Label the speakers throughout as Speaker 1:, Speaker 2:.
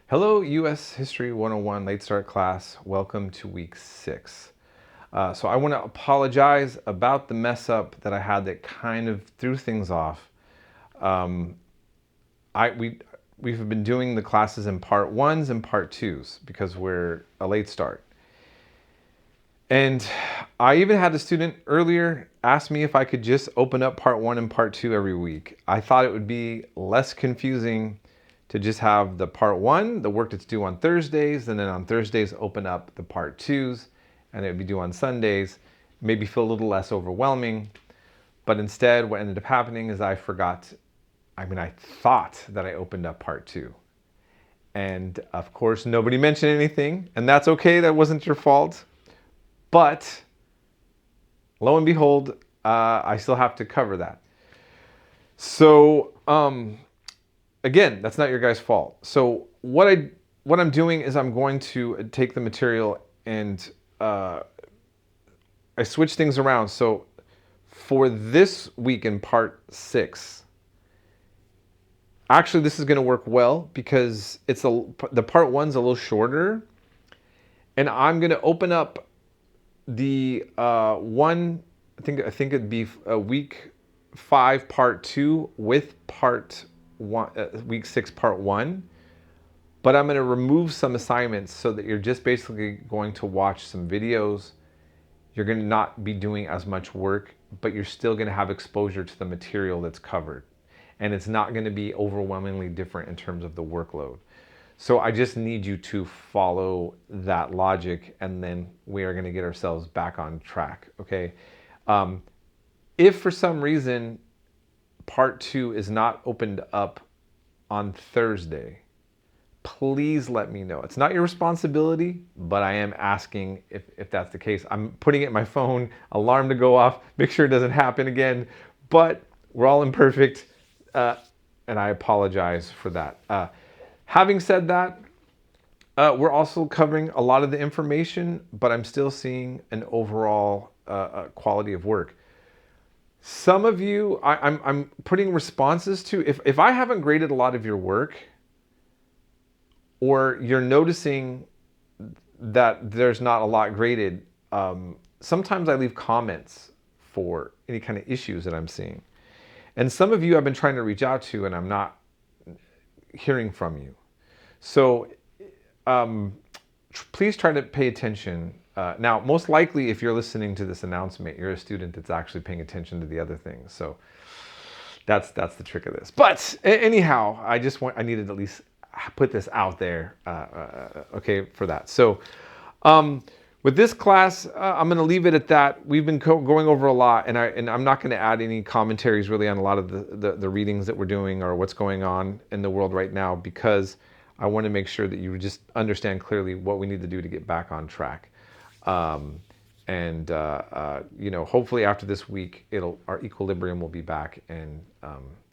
Speaker 1: Hello, U.S. History 101 Late Start class. Welcome to week 6. So I want to apologize about the mess up that I had that kind of threw things off. We've been doing the classes in part 1s and part 2s because we're a late start. And I even had a student earlier ask me if I could just open up part 1 and part 2 every week. I thought it would be less confusing to just have the part 1, the work that's due on Thursdays, and then on Thursdays open up the part 2s, and it would be due on Sundays. Maybe feel a little less overwhelming. But instead, what ended up happening is I thought that I opened up part 2. And of course, nobody mentioned anything, and that's okay, that wasn't your fault. But lo and behold, I still have to cover that. So, again, that's not your guys' fault. So what I'm doing is I'm going to take the material and I switch things around. So for this week in part 6, actually this is going to work well because the part 1's a little shorter, and I'm going to open up the one. I think it'd be a week 5 part 2 with part 1, week 6 part 1, but I'm going to remove some assignments so that you're just basically going to watch some videos. You're going to not be doing as much work, but you're still going to have exposure to the material that's covered, and it's not going to be overwhelmingly different in terms of the workload. So I just need you to follow that logic, and then we are going to get ourselves back on track, okay? If for some reason part 2 is not opened up on Thursday, please let me know. It's not your responsibility, but I am asking if that's the case. I'm putting it in my phone, alarm to go off, make sure it doesn't happen again, but we're all imperfect, and I apologize for that. Having said that, we're also covering a lot of the information, but I'm still seeing an overall quality of work. Some of you, I'm putting responses to. If I haven't graded a lot of your work, or you're noticing that there's not a lot graded, sometimes I leave comments for any kind of issues that I'm seeing. And some of you I've been trying to reach out to, and I'm not hearing from you. So please try to pay attention. Now, most likely, if you're listening to this announcement, you're a student that's actually paying attention to the other things. So that's the trick of this. But anyhow, I needed to at least put this out there, okay, for that. So with this class, I'm going to leave it at that. We've been going over a lot, and I'm not going to add any commentaries really on a lot of the readings that we're doing or what's going on in the world right now, because I want to make sure that you just understand clearly what we need to do to get back on track. Hopefully after this week, our equilibrium will be back, and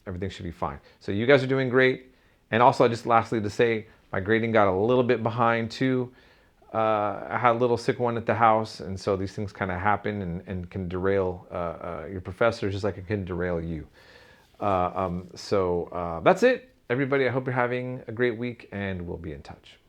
Speaker 1: everything should be fine. So you guys are doing great. And also, just lastly to say, my grading got a little bit behind too. I had a little sick one at the house, and so these things kind of happen and can derail your professors just like it can derail you. So that's it, everybody. I hope you're having a great week, and we'll be in touch.